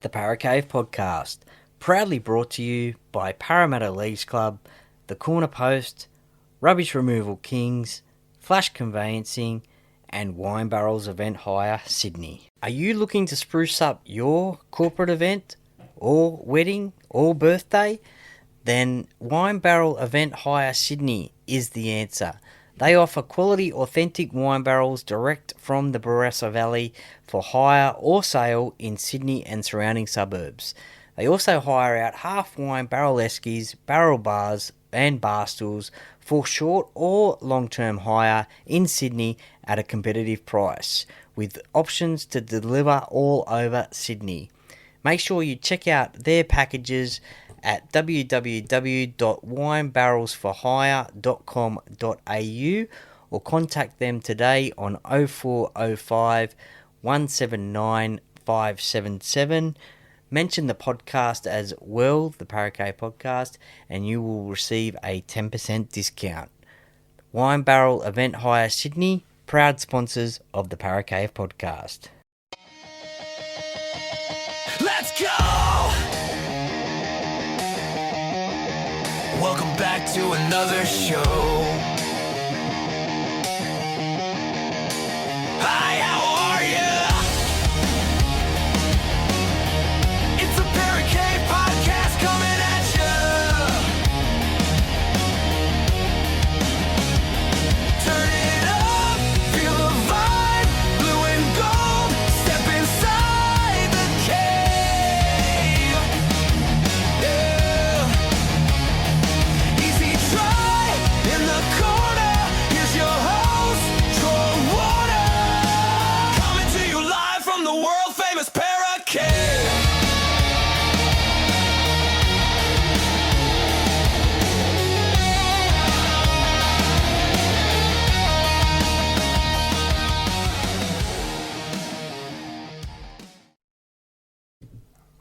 The Paracave Podcast, proudly brought to you by Parramatta Leagues Club, The Corner Post, Rubbish Removal Kings, Flash Conveyancing, and Wine Barrels Event Hire, Sydney. Are you looking to spruce up your corporate event, or wedding, or birthday? Then Wine Barrel Event Hire Sydney is the answer. They offer quality, authentic wine barrels direct from the Barossa Valley for hire or sale in Sydney and surrounding suburbs. They also hire out half wine barrel eskies, barrel bars and bar stools for short or long-term hire in Sydney at a competitive price, with options to deliver all over Sydney. Make sure you check out their packages at www.winebarrelsforhire.com.au or contact them today on 0405 179 577. Mention the podcast as well, the Paracay Podcast, and you will receive a 10% discount. Wine Barrel Event Hire Sydney, proud sponsors of the Paracay Podcast. Let's go! Welcome back to another show. Hi, how are ya? It's a Paracay Podcast coming at ya. Turn it up, feel the vibe, blue and gold, step inside the cave. Yeah. Easy try in the corner. Here's your host, Troy Warner, coming to you live from the world famous Paracay.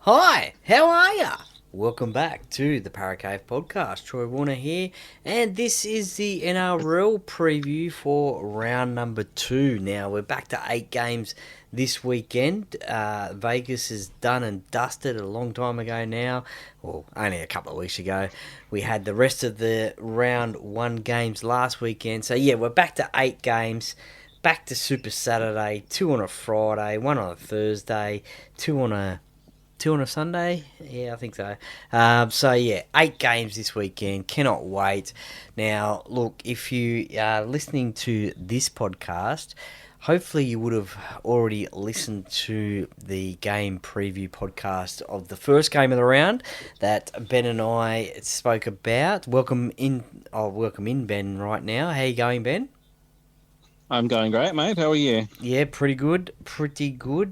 Hi, how are ya? Welcome back to the Paracave Podcast. Troy Warner here, and this is the NRL preview for round number 2. Now, we're back to 8 games this weekend. Vegas is done and dusted a long time ago now, well, only a couple of weeks ago. We had the rest of the round 1 games last weekend. So, yeah, we're back to 8 games. Back to Super Saturday, 2 on a Friday, 1 on a Thursday, 2 on a Sunday? Yeah, I think so. So, yeah, 8 games this weekend. Cannot wait. Now, look, if you are listening to this podcast, hopefully you would have already listened to the game preview podcast of the first game of the round that Ben and I spoke about. Welcome in, Ben, right now. How you going, Ben? I'm going great, mate. How are you? Yeah, pretty good.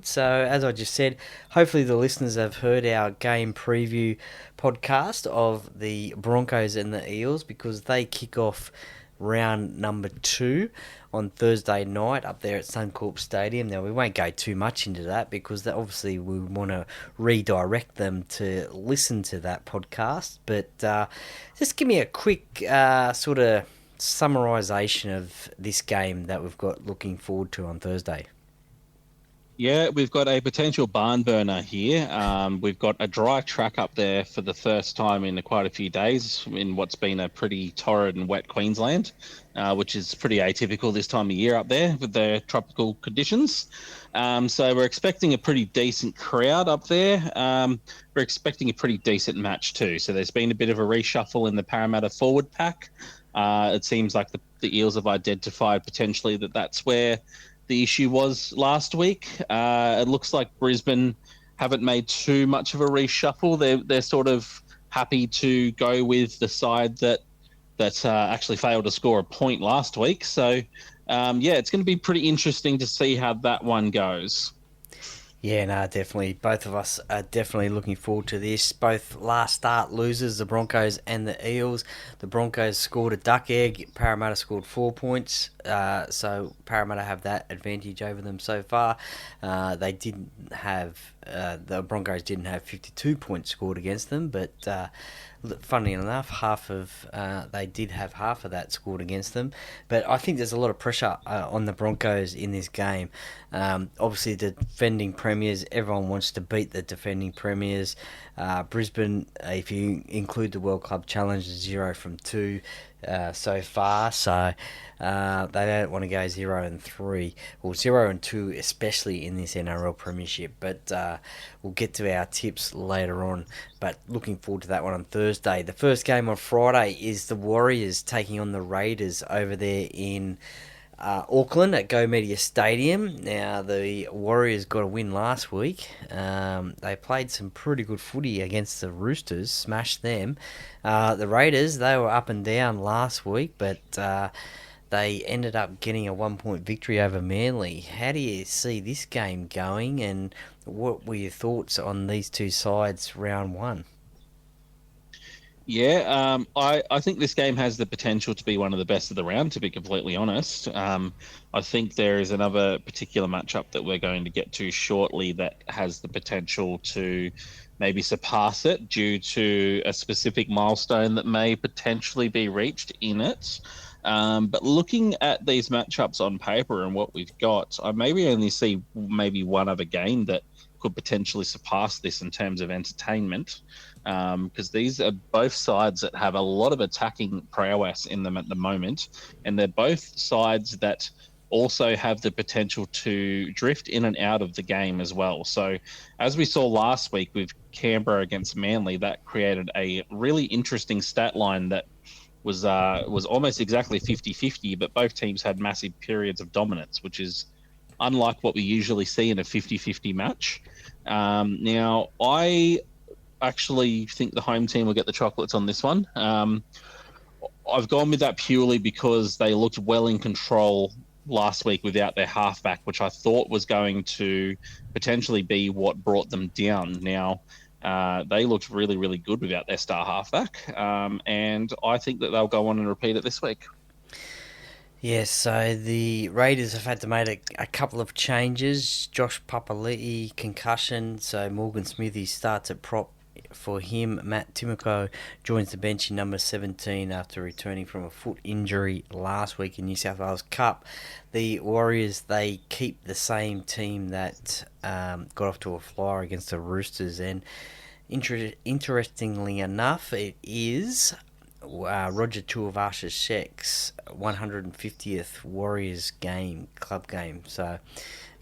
So, as I just said, hopefully the listeners have heard our game preview podcast of the Broncos and the Eels, because they kick off round number 2 on Thursday night up there at Suncorp Stadium. Now, we won't go too much into that because obviously we want to redirect them to listen to that podcast. But just give me a quick sort of summarisation of this game that we've got looking forward to on Thursday. Yeah, we've got a potential barn burner here. We've got a dry track up there for the first time in quite a few days in what's been a pretty torrid and wet Queensland, which is pretty atypical this time of year up there with the tropical conditions. So we're expecting a pretty decent crowd up there. We're expecting a pretty decent match too. So there's been a bit of a reshuffle in the Parramatta forward pack. It seems like the Eels have identified potentially that's where the issue was last week. It looks like Brisbane haven't made too much of a reshuffle. They're sort of happy to go with the side that actually failed to score a point last week. So, yeah, it's going to be pretty interesting to see how that one goes. Yeah, no, definitely. Both of us are definitely looking forward to this. Both last start losers, the Broncos and the Eels. The Broncos scored a duck egg. Parramatta scored 4 points. So Parramatta have that advantage over them so far. They didn't have the Broncos didn't have 52 points scored against them, but funnily enough, they did have half of that scored against them. But I think there's a lot of pressure on the Broncos in this game. Obviously, the defending premiers, everyone wants to beat the defending premiers. Brisbane, if you include the World Club Challenge, 0 from 2 so far. So they don't want to go 0-3, or 0-2, especially in this NRL Premiership. But we'll get to our tips later on. But looking forward to that one on Thursday. The first game on Friday is the Warriors taking on the Raiders over there in Auckland at Go Media Stadium. Now, the Warriors got a win last week. They played some pretty good footy against the Roosters, smashed them. The Raiders, they were up and down last week, but they ended up getting a 1-point victory over Manly. How do you see this game going, and what were your thoughts on these two sides round one? Yeah, I think this game has the potential to be one of the best of the round, to be completely honest. I think there is another particular matchup that we're going to get to shortly that has the potential to maybe surpass it due to a specific milestone that may potentially be reached in it. But looking at these matchups on paper and what we've got, I maybe only see maybe one other game that could potentially surpass this in terms of entertainment. Because these are both sides that have a lot of attacking prowess in them at the moment, and they're both sides that also have the potential to drift in and out of the game as well. So as we saw last week with Canberra against Manly, that created a really interesting stat line that was almost exactly 50-50, but both teams had massive periods of dominance, which is unlike what we usually see in a 50-50 match. Now, I actually think the home team will get the chocolates on this one. I've gone with that purely because they looked well in control last week without their halfback, which I thought was going to potentially be what brought them down. Now, they looked really, really good without their star halfback, and I think that they'll go on and repeat it this week. Yes, so the Raiders have had to make a couple of changes. Josh Papali'i, concussion, so Morgan Smithy starts at prop for him. Matt Timoko joins the bench in number 17 after returning from a foot injury last week in New South Wales Cup. The Warriors, they keep the same team that got off to a flyer against the Roosters, and interestingly enough, it is Roger Tuivasa-Sheck's 150th Warriors club game. So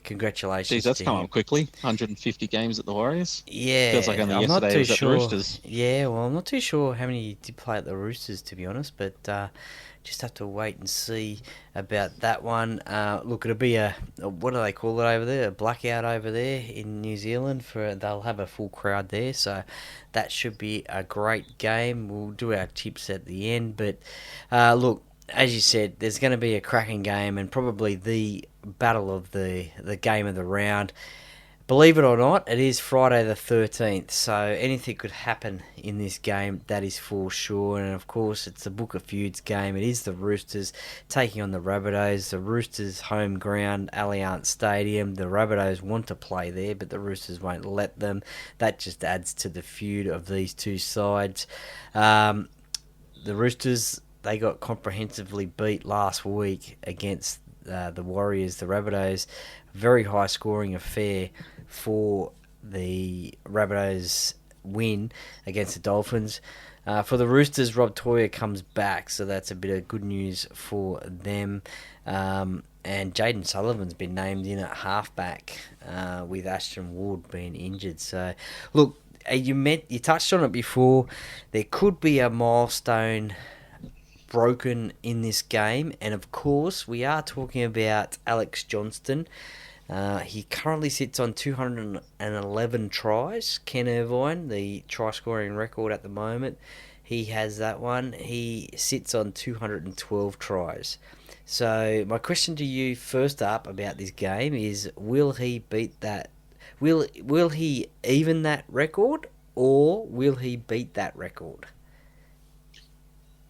congratulations. Jeez, that's to come him. up quickly. 150 games at the Warriors. Yeah. Feels like only I'm yesterday not too was at the Roosters. Yeah, well, I'm not too sure how many he did play at the Roosters, to be honest, but just have to wait and see about that one. Look, it'll be what do they call it over there? A blackout over there in New Zealand. They'll have a full crowd there, so that should be a great game. We'll do our tips at the end, but look, as you said, there's going to be a cracking game and probably the battle of the game of the round. Believe it or not, it is Friday the 13th, so anything could happen in this game, that is for sure. And of course, it's the Book of Feuds game. It is the Roosters taking on the Rabbitohs. The Roosters' home ground, Allianz Stadium. The Rabbitohs want to play there, but the Roosters won't let them. That just adds to the feud of these two sides. The Roosters, they got comprehensively beat last week against the Warriors. The Rabbitohs, very high scoring affair for the Rabbitohs win against the Dolphins. For the Roosters, Rob Toya comes back, so that's a bit of good news for them. And Jaden Sullivan's been named in at halfback with Ashton Ward being injured. So, look, you touched on it before. There could be a milestone broken in this game, and of course we are talking about Alex Johnston. He currently sits on 211 tries. Ken Irvine, the try scoring record at the moment, he has that one. He sits on 212 tries. So my question to you first up about this game is, will he beat that? Will he even that record, or will he beat that record?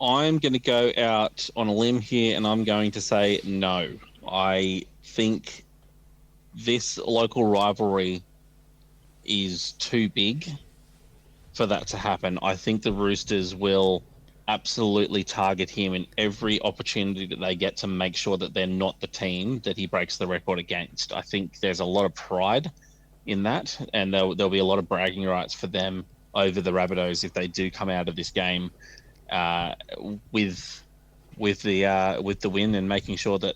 I'm going to go out on a limb here, and I'm going to say no. I think this local rivalry is too big for that to happen. I think the Roosters will absolutely target him in every opportunity that they get to make sure that they're not the team that he breaks the record against. I think there's a lot of pride in that, and there'll be a lot of bragging rights for them over the Rabbitohs if they do come out of this game with the win and making sure that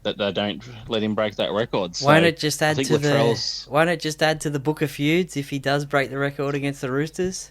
they don't let him break that record. So won't it just I add think to Latrell's... won't it just add to the book of feuds if he does break the record against the Roosters?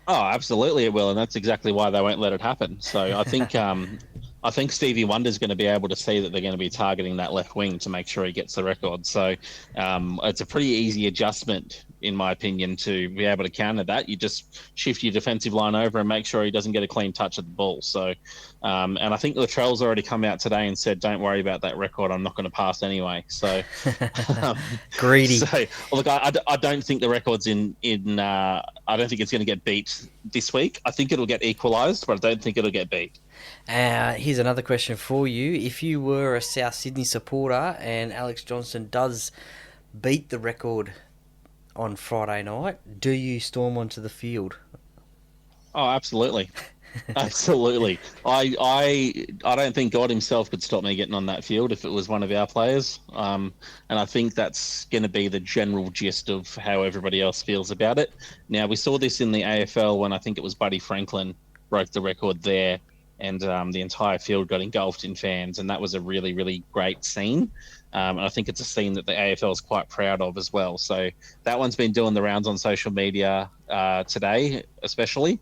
Oh, absolutely it will, and that's exactly why they won't let it happen. So I think Stevie Wonder's going to be able to see that they're going to be targeting that left wing to make sure he gets the record. So it's a pretty easy adjustment, in my opinion, to be able to counter that. You just shift your defensive line over and make sure he doesn't get a clean touch at the ball. So, and I think Latrell's already come out today and said, "Don't worry about that record. I'm not going to pass anyway." So Greedy. So look, I don't think the record's in. I don't think it's going to get beat this week. I think it'll get equalised, but I don't think it'll get beat. Here's another question for you. If you were a South Sydney supporter and Alex Johnston does beat the record on Friday night, do you storm onto the field? Oh, absolutely. Absolutely. I don't think God himself could stop me getting on that field if it was one of our players. And I think that's going to be the general gist of how everybody else feels about it. Now, we saw this in the AFL when I think it was Buddy Franklin broke the record there, and the entire field got engulfed in fans, and that was a really, really great scene. And I think it's a scene that the AFL is quite proud of as well. So that one's been doing the rounds on social media today, especially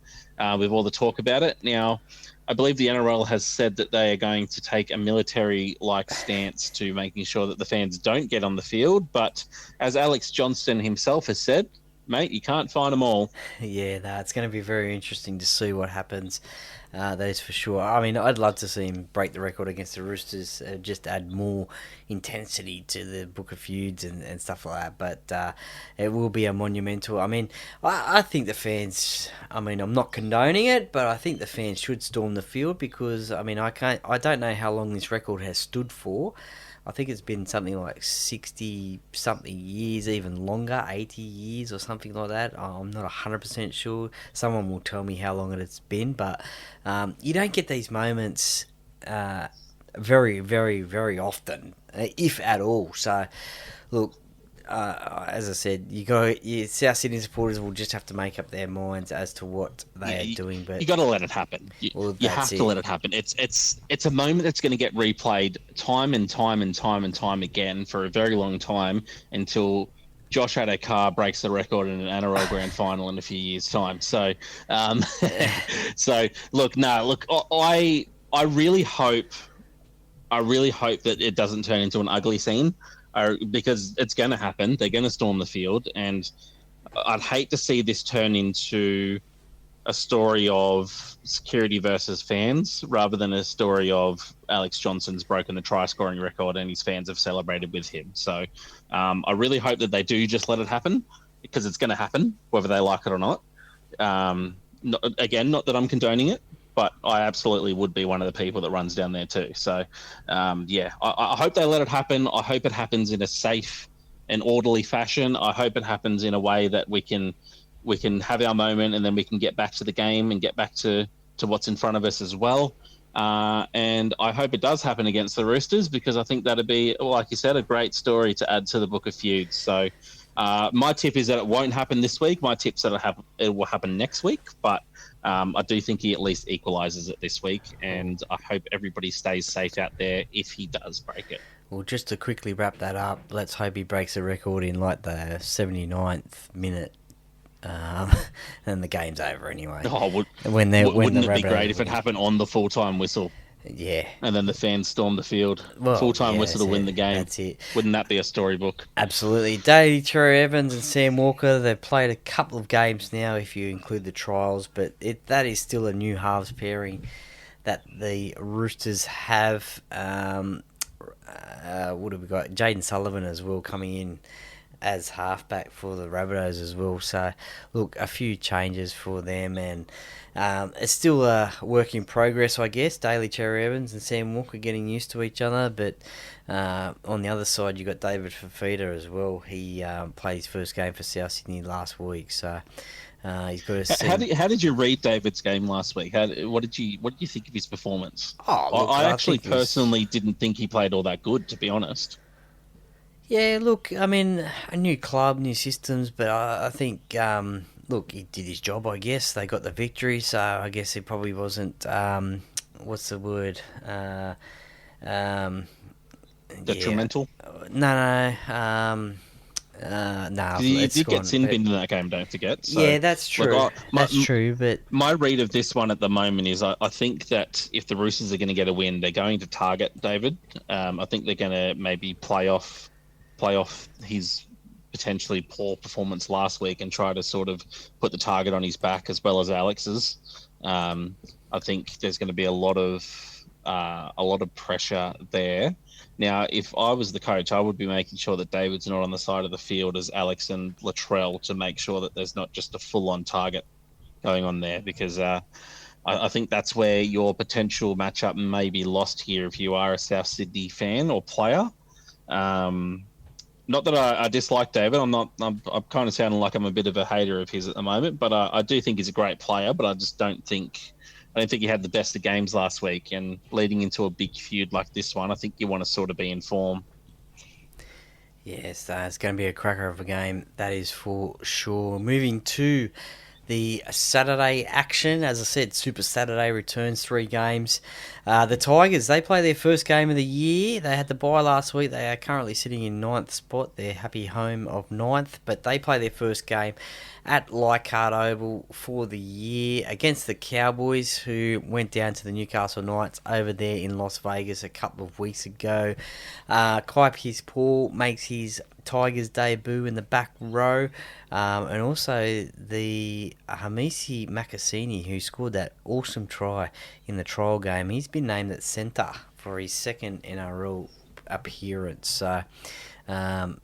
with all the talk about it. Now, I believe the NRL has said that they are going to take a military-like stance to making sure that the fans don't get on the field. But as Alex Johnston himself has said, mate, you can't find them all. Yeah, it's going to be very interesting to see what happens. That is for sure. I mean, I'd love to see him break the record against the Roosters, just add more intensity to the Book of Feuds and stuff like that. But it will be a monumental. I mean, I think the fans. I mean, I'm not condoning it, but I think the fans should storm the field because I mean, I don't know how long this record has stood for. I think it's been something like 60-something years, even longer, 80 years or something like that. I'm not 100% sure. Someone will tell me how long it's been, but you don't get these moments very, very, very often, if at all. So, look, as I said, South Sydney supporters will just have to make up their minds as to what they are doing. But you got to let it happen. You have to let it happen. It's a moment that's going to get replayed time and time and time and time again for a very long time until Josh Adokar breaks the record in an NRL grand final in a few years' time. So, I really hope that it doesn't turn into an ugly scene. Because it's going to happen. They're going to storm the field, and I'd hate to see this turn into a story of security versus fans rather than a story of Alex Johnston's broken the try-scoring record and his fans have celebrated with him. So I really hope that they do just let it happen because it's going to happen, whether they like it or not. Not that I'm condoning it, but I absolutely would be one of the people that runs down there too. So, I hope they let it happen. I hope it happens in a safe and orderly fashion. I hope it happens in a way that we can have our moment and then we can get back to the game and get back to what's in front of us as well. And I hope it does happen against the Roosters because I think that'd be, like you said, a great story to add to the Book of Feuds. So my tip is that it won't happen this week. My tip's that it will happen next week, but I do think he at least equalises it this week, and I hope everybody stays safe out there if he does break it. Well, just to quickly wrap that up, let's hope he breaks the record in like the 79th minute, and the game's over anyway. Oh, wouldn't it be great if it happened on the full-time whistle? Yeah. And then the fans storm the field. Well, full-time whistle to win the game. That's it. Wouldn't that be a storybook? Absolutely. Daly, Cherry Evans and Sam Walker, they've played a couple of games now if you include the trials, but that is still a new halves pairing that the Roosters have. What have we got? Jaden Sullivan as well coming in as halfback for the Rabbitohs as well. So, look, a few changes for them, and it's still a work in progress, I guess. Daly Cherry Evans and Sam Walker getting used to each other, but on the other side, you got David Fafita as well. He played his first game for South Sydney last week, so he's got to How did you read David's game last week? What did you think of his performance? Oh, look, I I actually think it was- personally didn't think he played all that good, to be honest. Yeah, look, I mean, a new club, new systems, but I think, look, he did his job, I guess. They got the victory, so I guess he probably wasn't, what's the word? Detrimental? Yeah. No, He it's did gone. get sin binned in that game, don't forget. So, Yeah, that's true. look, That's true, but my read of this one at the moment is I think that if the Roosters are going to get a win, they're going to target David. I think they're going to maybe play off his potentially poor performance last week and try to sort of put the target on his back as well as Alex's. I think there's going to be a lot of pressure there. Now, if I was the coach, I would be making sure that David's not on the side of the field as Alex and Latrell to make sure that there's not just a full-on target going on there, because I think that's where your potential matchup may be lost here if you are a South Sydney fan or player. Not that I dislike David. I'm kind of sounding like I'm a bit of a hater of his at the moment, but I do think he's a great player. But I just don't think he had the best of games last week. And leading into a big feud like this one, I think you want to sort of be in form. yes, it's going to be a cracker of a game, that is for sure. Moving to the Saturday action, as I said, Super Saturday returns 3 games. The Tigers, they play their first game of the year. They had the bye last week. They are currently sitting in 9th spot, their happy home of 9th, but they play their first game at Leichhardt Oval for the year against the Cowboys, who went down to the Newcastle Knights over there in Las Vegas a couple of weeks ago. Kai Pearce-Paul makes his Tigers debut in the back row, and also the Hamisi Makasini, who scored that awesome try in the trial game. He's been named at centre for his second NRL appearance. So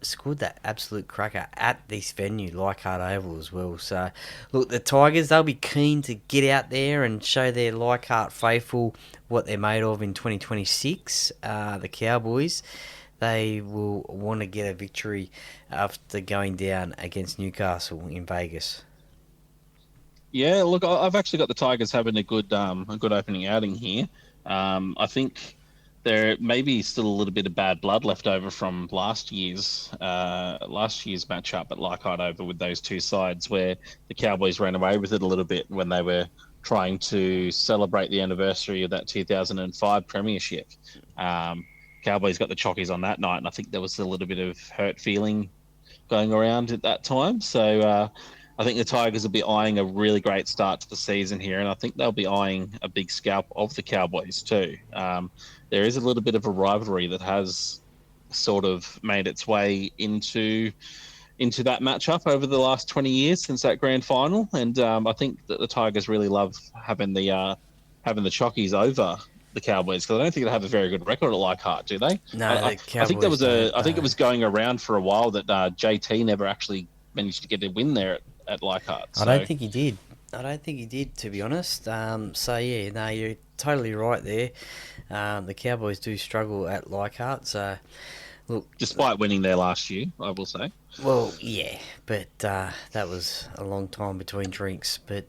scored that absolute cracker at this venue, Leichhardt Oval as well. So look, the Tigers, they'll be keen to get out there and show their Leichhardt faithful what they're made of in 2026. The Cowboys, they will want to get a victory after going down against Newcastle in Vegas. Yeah, look, I've actually got the Tigers having a good opening outing here. I think there may be still a little bit of bad blood left over from last year's matchup at Leichhardt Oval with those two sides, where the Cowboys ran away with it a little bit when they were trying to celebrate the anniversary of that 2005 premiership. Cowboys got the chockies on that night, and I think there was a little bit of hurt feeling going around at that time. So I think the Tigers will be eyeing a really great start to the season here, and I think they'll be eyeing a big scalp of the Cowboys too. There is a little bit of a rivalry that has sort of made its way into that matchup over the last 20 years since that grand final, and I think that the Tigers really love having the chockies over the Cowboys, because I don't think they have a very good record at Leichhardt, do they? No, I think there was I think it was going around for a while that JT never actually managed to get a win there at Leichhardt. So. I don't think he did, to be honest. So yeah, no, you're totally right there. The Cowboys do struggle at Leichhardt, so look, despite winning there last year, I will say. Well, yeah, but that was a long time between drinks. But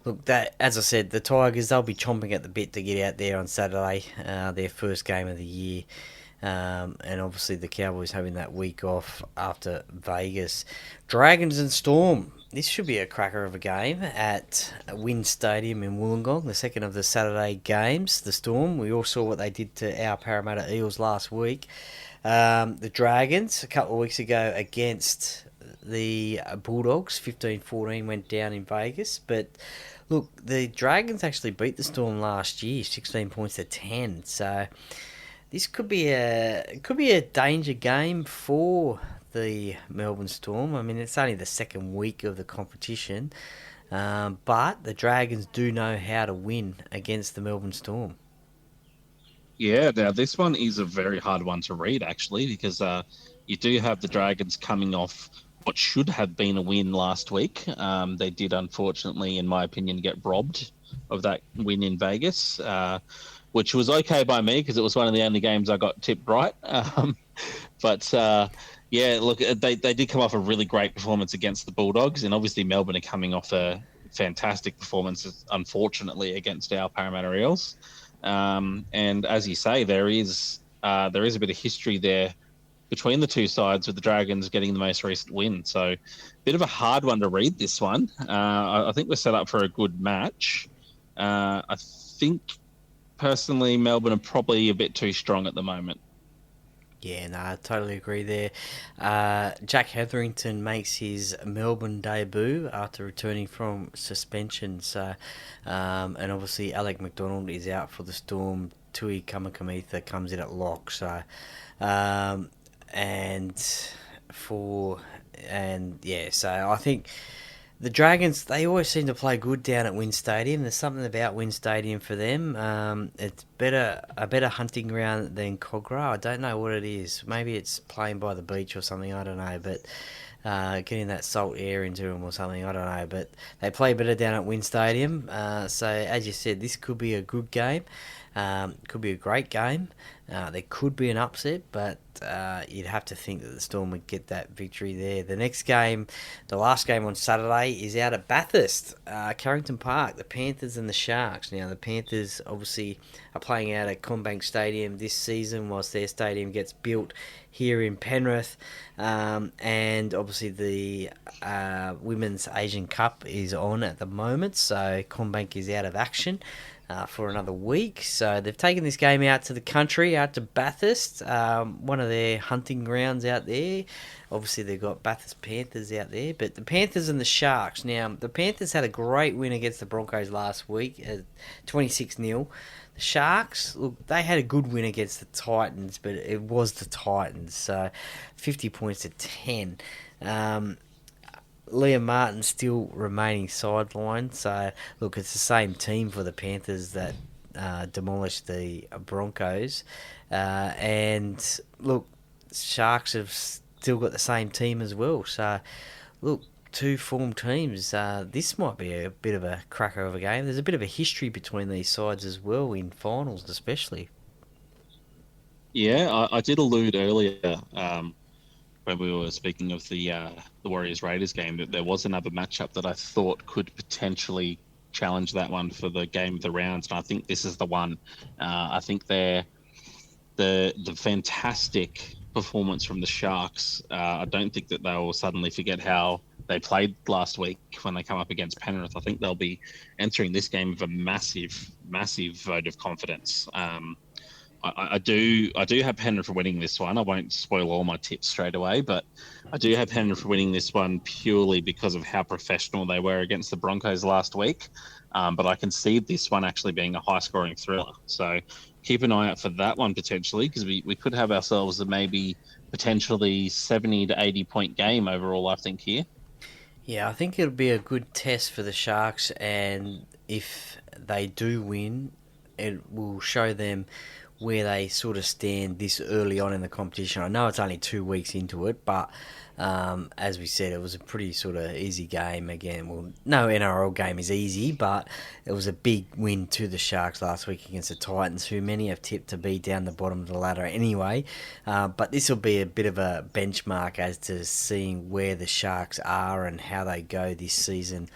look, that, as I said, the Tigers, they'll be chomping at the bit to get out there on Saturday, their first game of the year. And obviously the Cowboys having that week off after Vegas. Dragons and Storm. This should be a cracker of a game at Wynn Stadium in Wollongong, the second of the Saturday games. The Storm, we all saw what they did to our Parramatta Eels last week. The Dragons, a couple of weeks ago against the Bulldogs, 15-14 went down in Vegas. But look, the Dragons actually beat the Storm last year, 16 points to 10. So this could be a danger game for the Melbourne Storm. I mean, it's only the second week of the competition, but the Dragons do know how to win against the Melbourne Storm. Yeah, now this one is a very hard one to read, actually, because you do have the Dragons coming off what should have been a win last week. They did, unfortunately, in my opinion, get robbed of that win in Vegas, which was okay by me because it was one of the only games I got tipped right. But yeah, look, they did come off a really great performance against the Bulldogs, and obviously Melbourne are coming off a fantastic performance, unfortunately, against our Parramatta Eels. And as you say, there is a bit of history there between the two sides, with the Dragons getting the most recent win. So, a bit of a hard one to read, this one. I think we're set up for a good match. I think, personally, Melbourne are probably a bit too strong at the moment. Yeah, no, I totally agree there. Jack Hetherington makes his Melbourne debut after returning from suspension. So, and obviously Alec McDonald is out for the Storm. Tui Kamakamitha comes in at lock. So, so I think the Dragons, they always seem to play good down at Wynn Stadium. There's something about Wynn Stadium for them. It's a better hunting ground than Cogra. I don't know what it is. Maybe it's playing by the beach or something. I don't know. But getting that salt air into them or something. I don't know. But they play better down at Wynn Stadium. So as you said, this could be a good game. Could be a great game. There could be an upset, but you'd have to think that the Storm would get that victory there. The next game, the last game on Saturday, is out at Bathurst, Carrington Park, the Panthers and the Sharks. Now, the Panthers obviously are playing out at CommBank Stadium this season, whilst their stadium gets built here in Penrith. And obviously the Women's Asian Cup is on at the moment, so CommBank is out of action for another week. So they've taken this game out to the country, out to Bathurst, one of their hunting grounds out there. Obviously they've got Bathurst Panthers out there, but the Panthers and the Sharks. Now, the Panthers had a great win against the Broncos last week, 26-0. The Sharks, look, they had a good win against the Titans, but it was the Titans, so 50 points to 10. Liam Martin still remaining sidelined. So, look, it's the same team for the Panthers that demolished the Broncos. And, look, Sharks have still got the same team as well. So, look, two formed teams. This might be a bit of a cracker of a game. There's a bit of a history between these sides as well, in finals especially. Yeah, I did allude earlier when we were speaking of the Warriors-Raiders game, that there was another matchup that I thought could potentially challenge that one for the game of the rounds, and I think this is the one. I think the fantastic performance from the Sharks, I don't think that they'll suddenly forget how they played last week when they come up against Penrith. I think they'll be entering this game with a massive, massive vote of confidence. I do have Penrith winning this one. I won't spoil all my tips straight away, but I do have Penrith winning this one purely because of how professional they were against the Broncos last week. But I can see this one actually being a high-scoring thriller. So keep an eye out for that one potentially, because we could have ourselves a maybe potentially 70 to 80-point game overall, I think, here. Yeah, I think it'll be a good test for the Sharks, and if they do win, it will show them where they sort of stand this early on in the competition. I know it's only 2 weeks into it, but as we said, it was a pretty sort of easy game again. Well, no NRL game is easy, but it was a big win to the Sharks last week against the Titans, who many have tipped to be down the bottom of the ladder anyway. But this will be a bit of a benchmark as to seeing where the Sharks are and how they go this season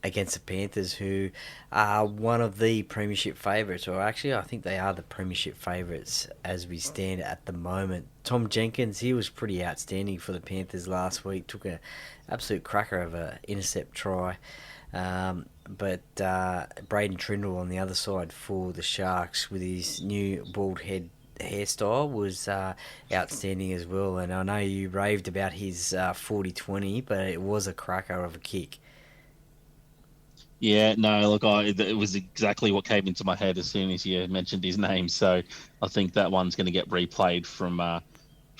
against the Panthers, who are one of the premiership favourites, or actually I think they are the premiership favourites as we stand at the moment. Tom Jenkins, he was pretty outstanding for the Panthers last week, took an absolute cracker of an intercept try. But Braden Trindle on the other side for the Sharks with his new bald head hairstyle was outstanding as well. And I know you raved about his 40-20, but it was a cracker of a kick. Yeah, no, look, it was exactly what came into my head as soon as you mentioned his name. So I think that one's going to get replayed from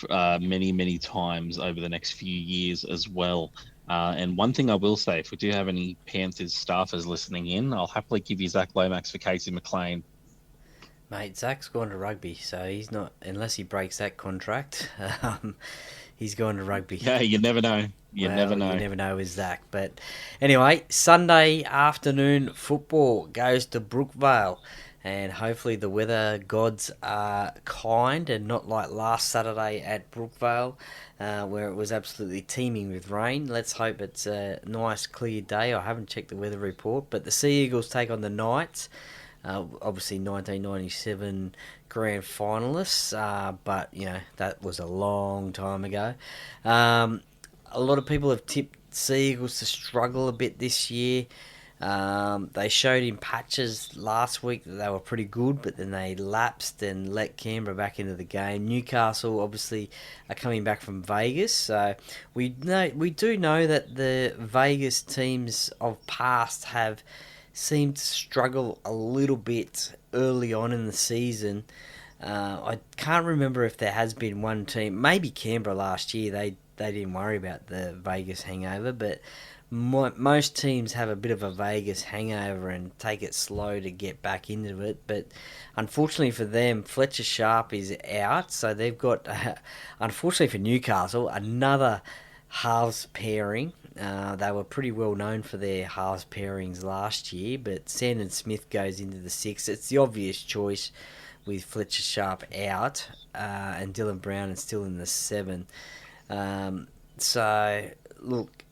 many, many times over the next few years as well. And one thing I will say, if we do have any Panthers staffers listening in, I'll happily give you Zach Lomax for Casey McLean. Mate, Zach's gone to rugby, so he's not, unless he breaks that contract, he's gone to rugby. Yeah, you never know. You never know. You never know with Zach. But anyway, Sunday afternoon football goes to Brookvale, and hopefully the weather gods are kind and not like last Saturday at Brookvale, where it was absolutely teeming with rain. Let's hope it's a nice clear day. I haven't checked the weather report, but the Sea Eagles take on the Knights. Obviously 1997 grand finalists, but that was a long time ago. A lot of people have tipped Sea Eagles to struggle a bit this year. They showed in patches last week that they were pretty good, but then they lapsed and let Canberra back into the game. Newcastle obviously are coming back from Vegas, so we do know that the Vegas teams of past have seemed to struggle a little bit early on in the season. I can't remember if there has been one team, maybe Canberra last year, they didn't worry about the Vegas hangover, but most teams have a bit of a Vegas hangover and take it slow to get back into it. But unfortunately for them, Fletcher Sharp is out, so they've got, unfortunately for Newcastle, another halves pairing. They were pretty well known for their halves pairings last year, but Sandon Smith goes into the 6. It's the obvious choice with Fletcher Sharp out, and Dylan Brown is still in the 7. So, look,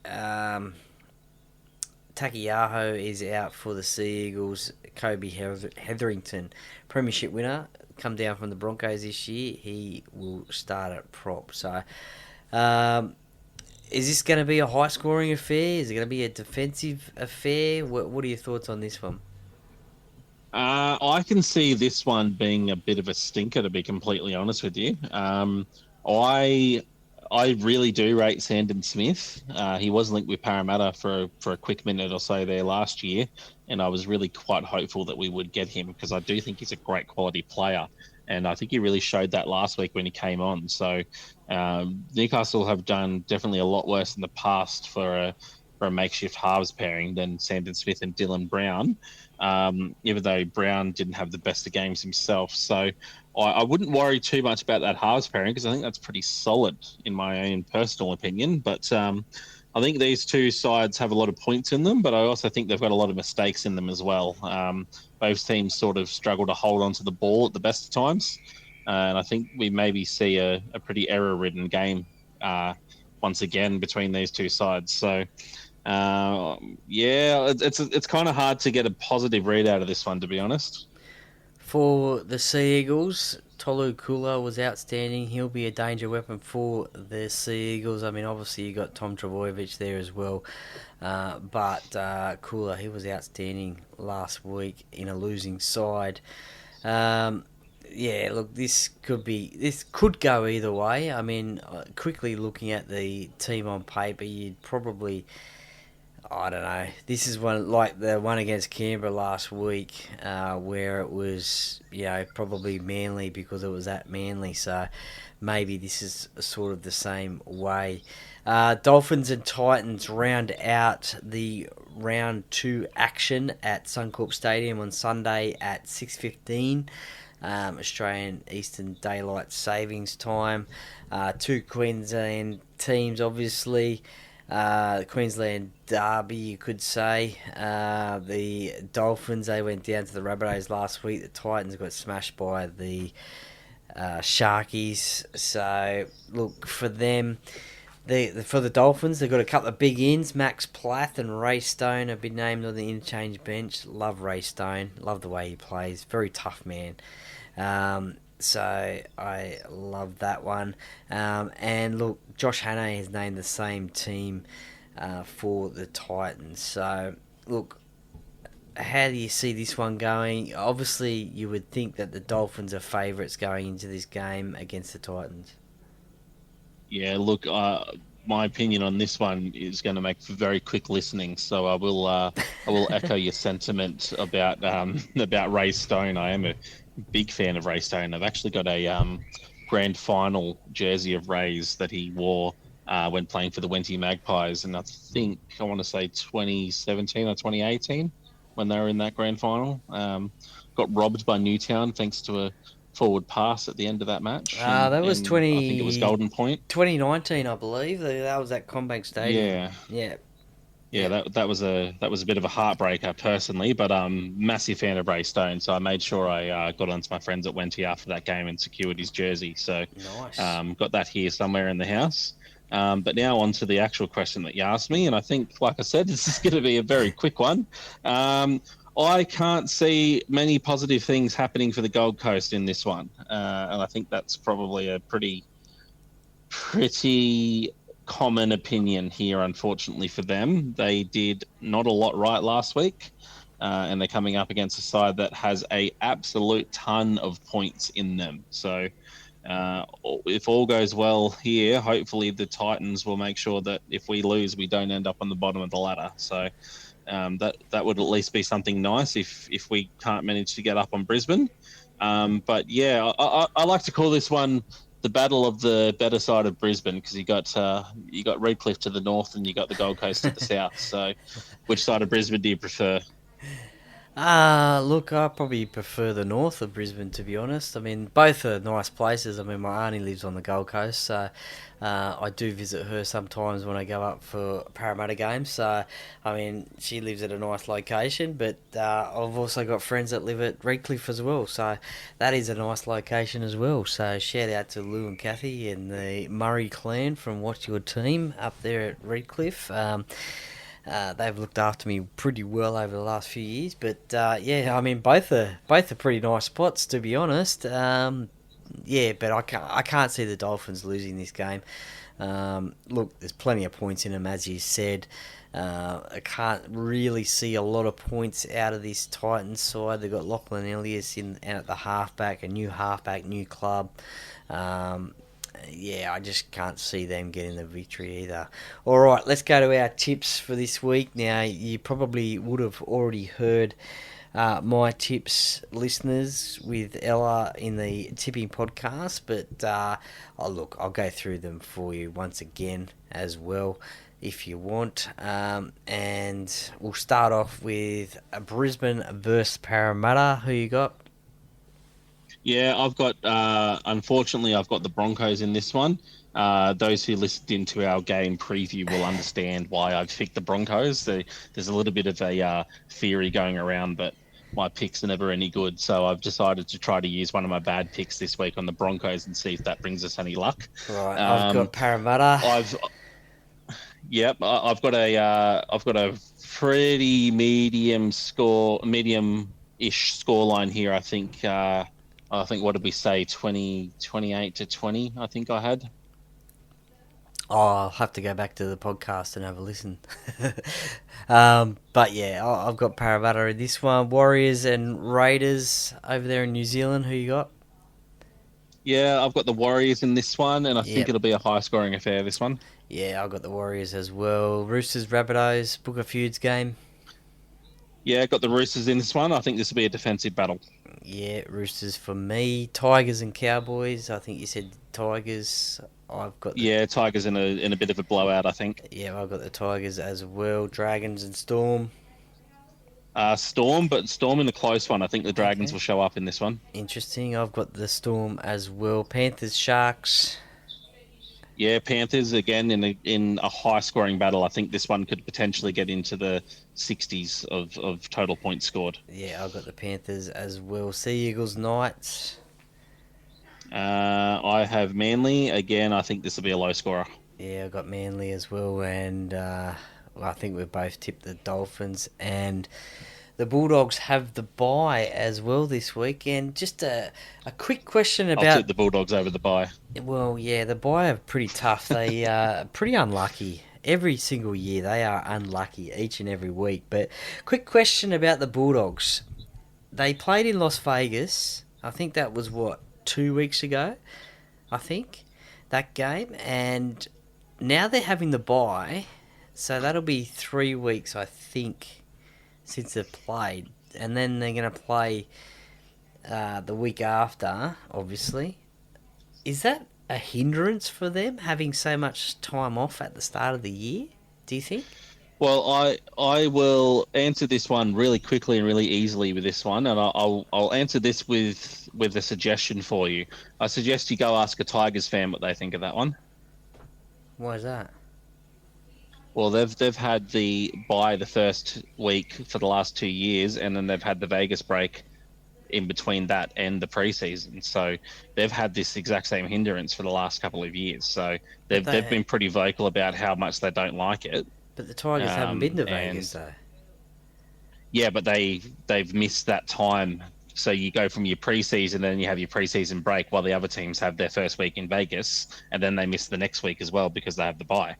Takiyaho is out for the Sea Eagles. Kobe Hetherington, premiership winner, come down from the Broncos this year. He will start at prop. So, is this going to be a high-scoring affair? Is it going to be a defensive affair? What are your thoughts on this one? I can see this one being a bit of a stinker, to be completely honest with you. I really do rate Sandon Smith. He was linked with Parramatta for a quick minute or so there last year, and I was really quite hopeful that we would get him because I do think he's a great quality player, and I think he really showed that last week when he came on. So Newcastle have done definitely a lot worse in the past for a makeshift halves pairing than Sandon Smith and Dylan Brown, even though Brown didn't have the best of games himself. So I wouldn't worry too much about that halves pairing because I think that's pretty solid in my own personal opinion. But I think these two sides have a lot of points in them, but I also think they've got a lot of mistakes in them as well. Both teams sort of struggle to hold onto the ball at the best of times. And I think we maybe see a pretty error-ridden game once again between these two sides. So, it's kind of hard to get a positive read out of this one, to be honest. For the Sea Eagles, Tolu Kula was outstanding. He'll be a danger weapon for the Sea Eagles. I mean, obviously you got Tom Trbojevic there as well, but Kula, he was outstanding last week in a losing side. Look, this could go either way. I mean, quickly looking at the team on paper, you'd probably, I don't know. This is one like the one against Canberra last week, where it was, probably Manly because it was at Manly. So maybe this is sort of the same way. Dolphins and Titans round out the round 2 action at Suncorp Stadium on Sunday at 6:15. Australian Eastern Daylight Savings Time. Two Queensland teams, obviously. Queensland derby, you could say. The Dolphins, they went down to the Rabbitohs last week. The Titans got smashed by the Sharkies. So, look, for them, for the Dolphins, they've got a couple of big ins. Max Plath and Ray Stone have been named on the interchange bench. Love Ray Stone. Love the way he plays. Very tough man. So I love that one. And look, Josh Hannay has named the same team for the Titans. So, look, how do you see this one going? Obviously, you would think that the Dolphins are favourites going into this game against the Titans. Yeah, look, my opinion on this one is going to make for very quick listening. So I will echo your sentiment about Ray Stone. I am a big fan of Ray Stone. I've actually got a grand final jersey of Ray's that he wore when playing for the Wenty Magpies, and I think I want to say 2017 or 2018 when they were in that grand final. Got robbed by Newtown thanks to a forward pass at the end of that match. That was I think it was Golden Point. 2019, I believe. That was at Combank Stadium. Yeah. Yeah. Yeah, that was a bit of a heartbreaker personally, but massive fan of Ray Stone, so I made sure I got onto my friends at Wenty after that game and secured his jersey. So Nice. got that here somewhere in the house. But now on to the actual question that you asked me, and I think, like I said, this is going to be a very quick one. I can't see many positive things happening for the Gold Coast in this one, and I think that's probably a pretty common opinion here, unfortunately for them. They did not a lot right last week, and they're coming up against a side that has a absolute ton of points in them. So if all goes well here, hopefully the Titans will make sure that if we lose, we don't end up on the bottom of the ladder. So that would at least be something nice if we can't manage to get up on Brisbane. But yeah, I like to call this one the battle of the better side of Brisbane, because you got Redcliffe to the north and you got the Gold Coast to the south. So, which side of Brisbane do you prefer? Look, I probably prefer the north of Brisbane, to be honest. I mean, both are nice places. I mean, my auntie lives on the Gold Coast, so I do visit her sometimes when I go up for Parramatta games. So, I mean, she lives at a nice location, but I've also got friends that live at Redcliffe as well, so that is a nice location as well. So, shout out to Lou and Kathy and the Murray clan from Watch Your Team up there at Redcliffe. They've looked after me pretty well over the last few years, but yeah, I mean both are pretty nice spots, to be honest. Yeah, but I can't see the Dolphins losing this game. Look, there's plenty of points in them, as you said. I can't really see a lot of points out of this Titans side. They've got Lachlan Elias out at the halfback, a new halfback, new club. Yeah, I just can't see them getting the victory either. All right, let's go to our tips for this week. Now, you probably would have already heard my tips, listeners, with Ella in the tipping podcast, but look, I'll go through them for you once again as well, if you want. And we'll start off with Brisbane versus Parramatta. Who you got? Yeah, I've got, unfortunately, I've got the Broncos in this one. Those who listened into our game preview will understand why I've picked the Broncos. There's a little bit of a theory going around, but my picks are never any good. So I've decided to try to use one of my bad picks this week on the Broncos and see if that brings us any luck. Right, I've got Parramatta. I've got a pretty medium-ish scoreline here. I think what did we say? 28 to 20. I think I had. Oh, I'll have to go back to the podcast and have a listen. But yeah, I've got Parramatta in this one. Warriors and Raiders over there in New Zealand. Who you got? Yeah, I've got the Warriors in this one, and I think it'll be a high-scoring affair, this one. Yeah, I've got the Warriors as well. Roosters, Rabbitohs, Book of Feuds game. Yeah, got the Roosters in this one. I think this will be a defensive battle. Yeah, Roosters for me. Tigers and Cowboys. I think you said Tigers. I've got Tigers in a bit of a blowout, I think. Yeah, I've got the Tigers as well. Dragons and Storm. Storm in a close one. I think the Dragons will show up in this one. Interesting. I've got the Storm as well. Panthers, Sharks. Yeah, Panthers again in a high scoring battle. I think this one could potentially get into the 60s of total points scored. Yeah, I've got the Panthers as well. Sea Eagles, Knights. I have Manly again. I think this will be a low scorer. Yeah, I've got Manly as well, and I think we've both tipped the Dolphins, and the Bulldogs have the bye as well this week. And just a quick question about... I'll tip the Bulldogs over the bye. Well, yeah, the bye are pretty tough. They are pretty unlucky. Every single year they are unlucky, each and every week. But quick question about the Bulldogs. They played in Las Vegas. I think that was, 2 weeks ago? I think, that game. And now they're having the bye. So that'll be 3 weeks, I think, since they've played. And then they're going to play the week after, obviously. Is that a hindrance for them, having so much time off at the start of the year, do you think? Well, I will answer this one really quickly and really easily with this one, and I'll answer this with a suggestion for you. I suggest you go ask a Tigers fan what they think of that one. Why is that? Well, they've had the bye the first week for the last 2 years, and then they've had the Vegas break in between that and the preseason. So they've had this exact same hindrance for the last couple of years. So But they've been pretty vocal about how much they don't like it. but the Tigers haven't been to And Vegas though. yeah, but they've missed that time. So you go from your preseason, then you have your preseason break, while the other teams have their first week in Vegas, and then they miss the next week as well because they have the bye.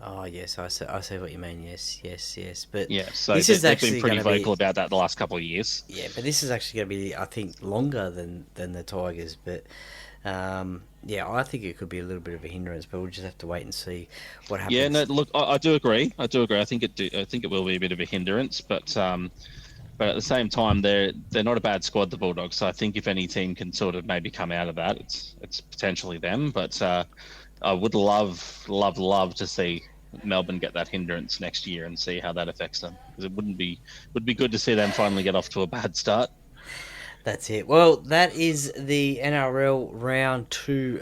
Oh yes, I see what you mean. Yes, yes, yes. But Yeah, so this is they've actually been pretty going to be vocal about that the last couple of years. yeah, but this is actually going to be I think longer than the Tigers. But yeah, I think it could be a little bit of a hindrance. But we'll just have to wait and see what happens. Yeah, no, look, I do agree. I do agree. I think it will be a bit of a hindrance, but at the same time, they're not a bad squad, the Bulldogs. So I think if any team can sort of maybe come out of that, it's potentially them. But I would love to see Melbourne get that hindrance next year and see how that affects them, because it would be good to see them finally get off to a bad start. That's it. Well, that is the NRL Round 2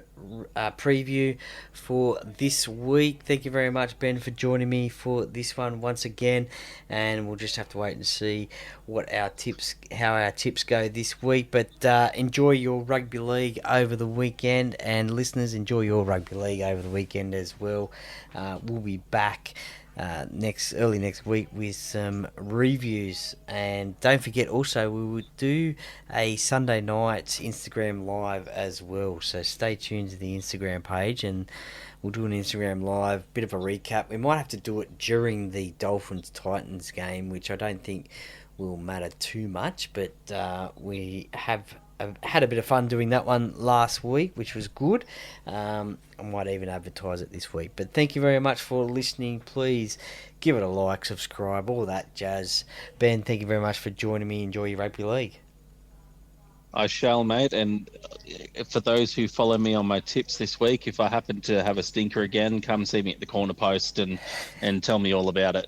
preview for this week. Thank you very much, Ben, for joining me for this one once again. And we'll just have to wait and see how our tips go this week. But enjoy your rugby league over the weekend. And listeners, enjoy your rugby league over the weekend as well. We'll be back early next week with some reviews, and don't forget also we will do a Sunday night Instagram live as well, so stay tuned to the Instagram page and we'll do an Instagram live, bit of a recap. We might have to do it during the Dolphins Titans game, which I don't think will matter too much, but we have had a bit of fun doing that one last week, which was good. I might even advertise it this week. But thank you very much for listening. Please give it a like, subscribe, all that jazz. Ben, thank you very much for joining me. Enjoy your rugby league. I shall, mate. And for those who follow me on my tips this week, if I happen to have a stinker again, come see me at the corner post and tell me all about it.